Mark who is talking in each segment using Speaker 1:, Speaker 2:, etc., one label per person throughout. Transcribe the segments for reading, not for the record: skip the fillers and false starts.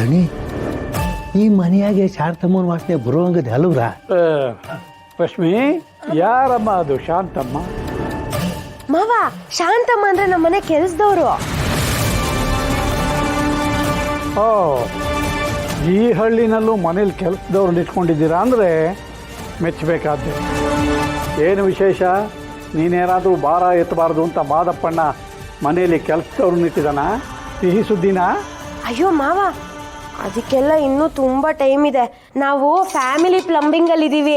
Speaker 1: ದಣಿ ಈ ಮನೆಯಾಗೆ ಶಾಂತಮ್ಮನ ವಾಸನೆ ಬರುವಂಗದ ಅಲ್ವ್ರ?
Speaker 2: ರಶ್ಮಿ, ಯಾರಮ್ಮ ಅದು ಶಾಂತಮ್ಮ?
Speaker 3: ಮಾವ, ಶಾಂತಮ್ಮ ಅಂದ್ರೆ ನಮ್ಮ ಮನೆ ಕೆಲ್ಸದವ್ರು.
Speaker 2: ಓ, ಈ ಹಳ್ಳಿನಲ್ಲೂ ಮನೇಲಿ ಕೆಲಸದವ್ರನ್ನ ಇಟ್ಕೊಂಡಿದ್ದೀರಾ ಅಂದರೆ ಮೆಚ್ಚಬೇಕಾದ್ದೆ. ಏನು ವಿಶೇಷ? ನೀನೇನಾದರೂ ಭಾರ ಎತ್ತಬಾರ್ದು ಅಂತ ಮಾದಪ್ಪಣ್ಣ ಮನೆಯಲ್ಲಿ ಕೆಲಸದವ್ರನ್ನ ಇಟ್ಟಿದ್ದಾನ? ಸಿಹಿ ಸುದ್ದಿನಾ?
Speaker 3: ಅಯ್ಯೋ ಮಾವ, ಅದಕ್ಕೆಲ್ಲ ಇನ್ನೂ ತುಂಬಾ ಟೈಮ್ ಇದೆ. ನಾವು ಫ್ಯಾಮಿಲಿ ಪ್ಲಂಬಿಂಗ್ ಅಲ್ಲಿ ಇದೀವಿ.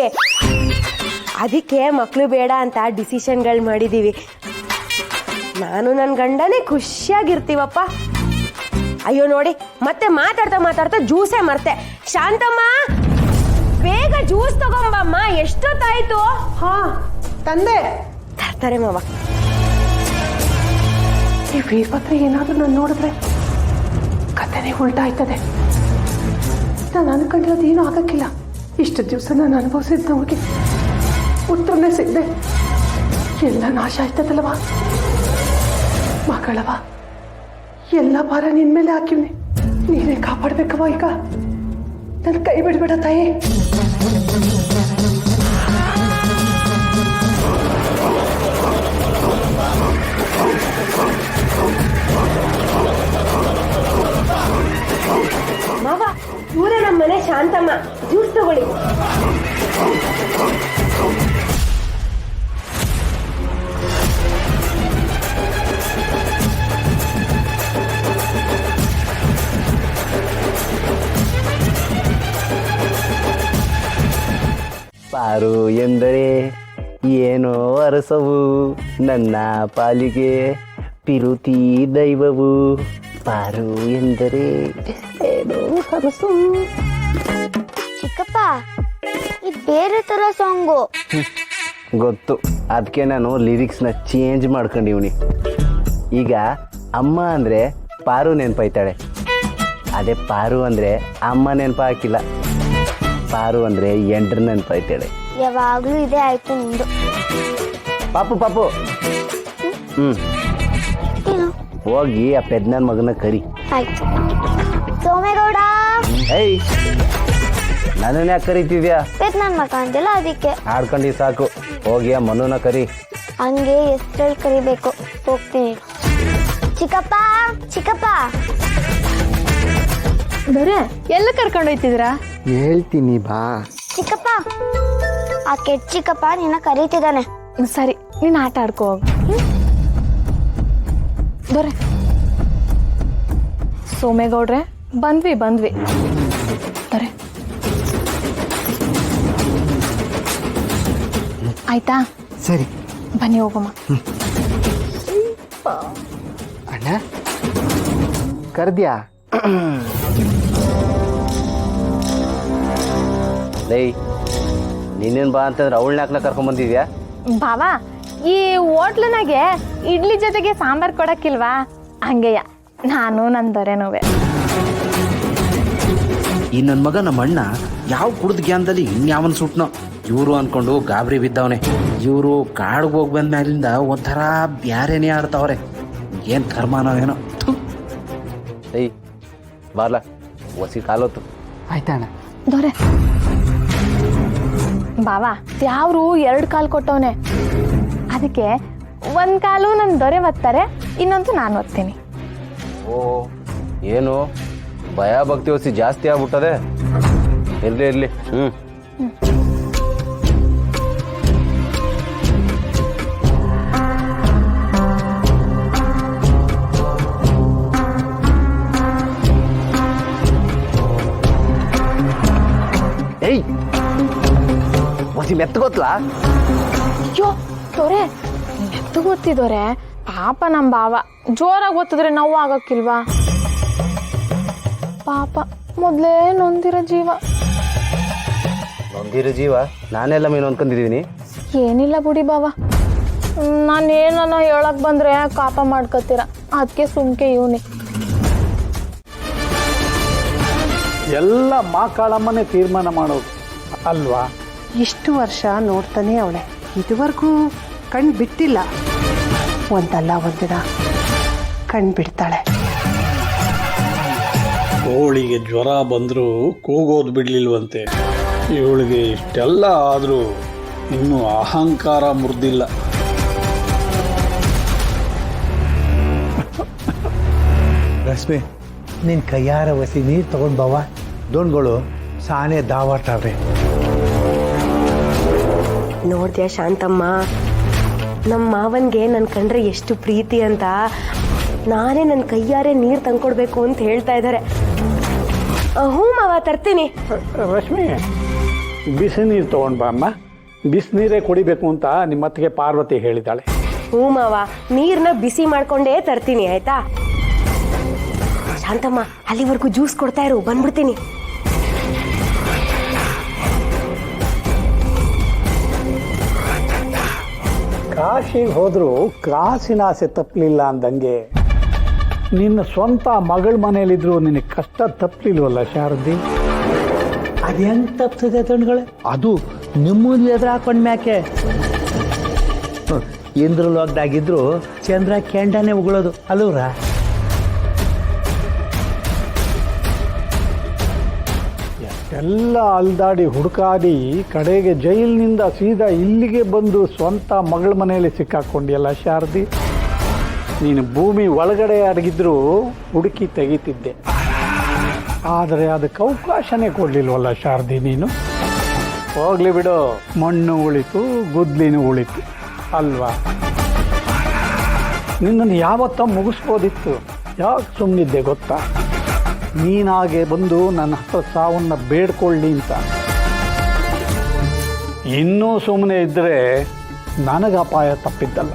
Speaker 3: ಅದಕ್ಕೆ ಮಕ್ಕಳು ಬೇಡ ಅಂತ ಡಿಸಿಷನ್ಗಳು ಮಾಡಿದೀವಿ. ನಾನು ನನ್ನ ಗಂಡನೇ ಖುಷಿಯಾಗಿರ್ತೀವಪ್ಪ. ಅಯ್ಯೋ ನೋಡಿ, ಮತ್ತೆ ಮಾತಾಡ್ತಾ ಮಾತಾಡ್ತಾ ಜ್ಯೂಸೇ ಮರ್ತೆ. ಶಾಂತಮ್ಮ, ಬೇಗ ಜ್ಯೂಸ್ ತಗೊಂಬಮ್ಮ, ಎಷ್ಟೊತ್ತಾಯ್ತು?
Speaker 4: ಹಾ ತಂದೆ.
Speaker 3: ತರ್ತಾರೆ ಮಾವ.
Speaker 4: ಈ ವೀರಭದ್ರ ಏನಾದ್ರೂ ನಾನು ನೋಡಿದ್ರೆ ಕಥೆನೇ ಉಲ್ಟಾ ಆಯ್ತದೆ. ನಾನು ಅನ್ಕೊಂಡಿರೋದು ಏನೂ ಆಗಕ್ಕಿಲ್ಲ. ಇಷ್ಟು ದಿವಸ ನಾನು ಅನುಭವಿಸಿದ ನಮಗೆ ಉತ್ತರನೇ ಸಿಗದೆ ಎಲ್ಲ ನಾಶ ಆಯ್ತದಲ್ವ. ಮಗಳವ, ಎಲ್ಲ ಭಾರ ನಿನ್ ಮೇಲೆ ಹಾಕಿವ್ನಿ. ನೀನೇ ಕಾಪಾಡ್ಬೇಕವ. ಈಗ ನನ್ನ ಕೈ ಬಿಡ್ಬೇಡ ತಾಯಿ.
Speaker 3: ಮಾವ, ಇವರೇ ನಮ್ಮ ಮನೆ ಶಾಂತಮ್ಮ. ಜ್ಯೂಸ್ ತಗೊಳ್ಳಿ.
Speaker 5: ಪಾರು ಎಂದರೆ ಏನೋ ಅರಸವು, ನನ್ನ ಪಾಲಿಗೆ ಪಿರುತಿ ದೈವವು. ಪಾರು ಎಂದರೆ ಏನೋ ಅರಸು.
Speaker 6: ಚಿಕ್ಕಪ್ಪ, ಇದು ಬೇರೆ ತರ ಸಾಂಗು.
Speaker 5: ಗೊತ್ತು, ಅದಕ್ಕೆ ನಾನು ಲಿರಿಕ್ಸ್ನ ಚೇಂಜ್ ಮಾಡ್ಕೊಂಡಿವ್ನಿ. ಈಗ ಅಮ್ಮ ಅಂದರೆ ಪಾರು ನೆನಪಾಯ್ತಾಳೆ. ಅದೇ ಪಾರು ಅಂದರೆ ಅಮ್ಮ ನೆನಪ ಹಾಕಿಲ್ಲ. ಪಾರು ಅಂದರೆ ಎಂಟ್ರ ನೆನಪಾಯ್ತಾಳೆ.
Speaker 6: ಯಾವಾಗ್ಲೂ ಇದೇ ಆಯ್ತು ನಿಂದು.
Speaker 5: ಪಾಪು ಪಾಪು,
Speaker 6: ಏನು?
Speaker 5: ಹೋಗಿ ಆ ಪೆದ್ನನ್ ಮಗನ ಕರಿ.
Speaker 6: ಆಯ್ತು. ಸೋಮೇಗೌಡ.
Speaker 5: ಏಯ್, ನನ್ನನ್ನ ಯಾಕೆ ಕರಿತಿದ್ಯಾ?
Speaker 6: ನನ್ ಮಗ ಅಂದಿಲ್ಲ, ಅದಕ್ಕೆ
Speaker 5: ಆಡ್ಕೊಂಡಿ ಸಾಕು. ಹೋಗಿ ಆ ಮನುನ ಕರಿ.
Speaker 6: ಹಂಗೆ ಎಷ್ಟರಲ್ಲಿ ಕರಿಬೇಕು. ಹೋಗ್ತೀನಿ. ಚಿಕ್ಕಪ್ಪ, ಚಿಕ್ಕಪ್ಪ.
Speaker 7: ಬರೇ ಎಲ್ಲ ಕರ್ಕೊಂಡು ಹೋಯ್ತಿದ್ರಾ?
Speaker 5: ಹೇಳ್ತೀನಿ ಬಾ.
Speaker 6: ಚಿಕ್ಕಪ್ಪ, ಆ ಕೆಟ್ಟ ಚಿಕ್ಕಪ್ಪ ನಿನ್ನ ಕರೀತಿದ್ದಾನೆ.
Speaker 7: ಸರಿ, ನೀನ್ ಆಟ ಆಡ್ಕೋ ಹೋಗು. ದೊರೆ ಸೋಮೇಗೌಡ್ರೆ, ಬಂದ್ವಿ ದೊರೆ. ಆಯ್ತಾ?
Speaker 1: ಸರಿ,
Speaker 7: ಬನ್ನಿ ಹೋಗಮ್ಮ.
Speaker 5: ಅಣ್ಣ ಕರ್ದ್ಯಾ? ಲೈ, ನೀನೇನು ಬಾ ಅಂತಂದ್ರೆ ಅವಳನ್ನ ಕರ್ಕೊಂಬಂದಿದ್ಯಾ?
Speaker 7: ಬಾವಾ, ಈ ಹೋಟ್ಲನಾಗೆ ಇಡ್ಲಿ ಜೊತೆಗೆ ಸಾಂಬಾರ್ ಕೊಡಕ್ಕಿಲ್ವಾ? ಹಂಗೆಯ ನಾನು ನನ್ನ ದೊರೆನೋವೆ.
Speaker 8: ಈ ನನ್ನ ಮಗ ನಮ್ಮ ಅಣ್ಣ ಯಾವ ಕುಡ್ದ ಜ್ಞಾನದಲ್ಲಿ ಇನ್ಯಾವನ್ ಸುಟ್ನೋ ಇವರು ಅನ್ಕೊಂಡು ಗಾಬರಿ ಬಿದ್ದವನೆ. ಇವರು ಕಾಡ್ಗೆ ಹೋಗಿ ಬಂದ ಮೇಲಿಂದ ಒಂಥರ ಬ್ಯಾರೇನೇ ಆಡ್ತಾವ್ರೆ. ಏನ್ ಕರ್ಮಾನೋ ಏನೋ.
Speaker 5: ಏಯ್ ಬಾರ್ಲ, ಒಸಿ ಕಾಲೊತ್ತು.
Speaker 4: ಆಯ್ತಣ್ಣ.
Speaker 7: ದೊರೆ ಬಾವಾ, ಯಾವ್ರು 2 ಕಾಲು ಕೊಟ್ಟವನೆ. ಅದಕ್ಕೆ 1 ಕಾಲು ನನ್ನ ದೊರೆ ಒತ್ತಾರೆ, ಇನ್ನೊಂದು ನಾನು ಒತ್ತೀನಿ.
Speaker 5: ಓ, ಏನು ಭಯ ಭಕ್ತಿ ಹೊಸಿ ಜಾಸ್ತಿ ಆಗ್ಬಿಟ್ಟದೆ. ಇರ್ಲಿ. ಏಯ್, ಹೊಸಿ ಮೆತ್ತ ಗೊತ್ತಲಾ?
Speaker 7: ಅಯ್ಯೋ ದೊರೆ, ಮೆತ್ತು ಗೊತ್ತಿದೊರೆ. ಪಾಪ ನಮ್ಮ ಬಾವ ಜೋರಾಗಿ ಗೊತ್ತಿದ್ರೆ ನೋವು ಆಗಕ್ಕಿಲ್ವಾ? ಪಾಪ ಮೊದಲೇ ನೊಂದಿರೋ ಜೀವ.
Speaker 5: ನೊಂದಿರೋ ಜೀವ? ನಾನೆಲ್ಲ ಮೀನು ಅನ್ಕೊಂಡಿದೀನಿ.
Speaker 7: ಏನಿಲ್ಲ ಬಿಡಿ ಬಾವ, ನಾನೇನ ಹೇಳಕ್ ಬಂದ್ರೆ ಕಾಪ ಮಾಡ್ಕೊತೀರ, ಅದಕ್ಕೆ ಸುಮ್ಕೆ ಇವನಿ.
Speaker 2: ಎಲ್ಲ ಮಾ ಕಾಳಮ್ಮನೇ ತೀರ್ಮಾನ ಮಾಡೋದು ಅಲ್ವಾ?
Speaker 4: ಇಷ್ಟು ವರ್ಷ ನೋಡ್ತಾನೆ ಅವಳೆ, ಇದುವರೆಗೂ ಕಣ್ ಬಿಟ್ಟಿಲ್ಲ. ಒಂದಲ್ಲ ಒಂದಿನ ಕಣ್ ಬಿಡ್ತಾಳೆ.
Speaker 2: ಕೋಳಿಗೆ ಜ್ವರ ಬಂದರೂ ಕೂಗೋದು ಬಿಡಲಿಲ್ವಂತೆ. ಇವಳಿಗೆ ಇಷ್ಟೆಲ್ಲ ಆದರೂ ಇನ್ನೂ ಅಹಂಕಾರ ಮುರಿದಿಲ್ಲ.
Speaker 1: ರಶ್ಮಿ, ನಿನ್ನ ಕೈಯಾರ ಒಸಿ ನೀರು ತಗೊಂಡು ಬಾವ. ದೋಣ್ಗಳು ಸಾನೆ ದಾವಾಡ್ತಾವ್ರೆ.
Speaker 3: ನೋಡ್ದ್ಯಾ ಶಾಂತಮ್ಮ, ನಮ್ಮ ಮಾವನ್ಗೆ ನನ್ನ ಕಂಡ್ರೆ ಎಷ್ಟು ಪ್ರೀತಿ ಅಂತ ನಾನೇ ನನ್ನ ಕೈಯಾರೆ ನೀರು ತಂದ್ಕೊಡ್ಬೇಕು ಅಂತ ಹೇಳ್ತಾ ಇದ್ದಾರೆ. ಹ್ಞೂ ಮಾವ, ತರ್ತೀನಿ.
Speaker 2: ರಶ್ಮಿ, ಬಿಸಿ ನೀರು ತೊಗೊಂಡು ಬಾ ಅಮ್ಮ. ಬಿಸಿನೀರೇ ಕುಡಿಬೇಕು ಅಂತ ನಿಮ್ಮ ಅತ್ತಿಗೆ ಪಾರ್ವತಿ ಹೇಳಿದ್ದಾಳೆ.
Speaker 3: ಹ್ಞೂ ಮಾವ, ನೀರನ್ನ ಬಿಸಿ ಮಾಡ್ಕೊಂಡೇ ತರ್ತೀನಿ, ಆಯ್ತಾ? ಶಾಂತಮ್ಮ, ಅಲ್ಲಿವರೆಗೂ ಜ್ಯೂಸ್ ಕೊಡ್ತಾ ಇರು, ಬಂದ್ಬಿಡ್ತೀನಿ.
Speaker 2: ಕಾಶಿಗೆ ಹೋದರೂ ಕಾಸಿನ ಆಸೆ ತಪ್ಪಲಿಲ್ಲ ಅಂದಂಗೆ ನಿನ್ನ ಸ್ವಂತ ಮಗಳ ಮನೇಲಿದ್ರು ನಿನಗೆ ಕಷ್ಟ ತಪ್ಪಲಿಲ್ವಲ್ಲ ಶಾರದಿ?
Speaker 1: ಅದು ಹೆಂಗೆ ತಪ್ಪಿಸಿದೆ ದೋಣ್ಗಳೇ? ಅದು ನಿಮ್ಮದು ಎದುರು ಹಾಕೊಂಡ್ ಮ್ಯಾಕೆ ಇಂದ್ರಲೋಕದಾಗಿದ್ರು ಚಂದ್ರ ಕೆಂಡನೆ ಉಗುಳೋದು ಅಲ್ಲವ್ರ?
Speaker 2: ಎಲ್ಲ ಅಲ್ದಾಡಿ ಹುಡುಕಾಡಿ ಕಡೆಗೆ ಜೈಲಿನಿಂದ ಸೀದಾ ಇಲ್ಲಿಗೆ ಬಂದು ಸ್ವಂತ ಮಗಳ ಮನೆಯಲ್ಲಿ ಸಿಕ್ಕಾಕೊಂಡಿಯಲ್ಲ ಶಾರದಿ. ನೀನು ಭೂಮಿ ಒಳಗಡೆ ಅಡಗಿದ್ರು ಹುಡುಕಿ ತೆಗಿತಿದ್ದೆ, ಆದರೆ ಅದಕ್ಕೆ ಅವಕಾಶನೇ ಕೊಡಲಿಲ್ವಲ್ಲ ಶಾರದಿ ನೀನು. ಹೋಗ್ಲಿ ಬಿಡು, ಮಣ್ಣು ಉಳಿತು, ಗುದ್ಲಿನೂ ಉಳಿತು ಅಲ್ವಾ? ನಿನ್ನನ್ನು ಯಾವತ್ತ ಮುಗಿಸ್ಬೋದಿತ್ತು, ಯಾಕೆ ಸುಮ್ಮನಿದ್ದೆ ಗೊತ್ತಾ? ನೀನಾಗೆ ಬಂದು ನನ್ನ ಹತ್ರ ಸಾವನ್ನು ಬೇಡ್ಕೊಳ್ಳಿ ಅಂತ. ಇನ್ನೂ ಸುಮ್ಮನೆ ಇದ್ದರೆ ನನಗೆ ಅಪಾಯ ತಪ್ಪಿದ್ದಲ್ಲ.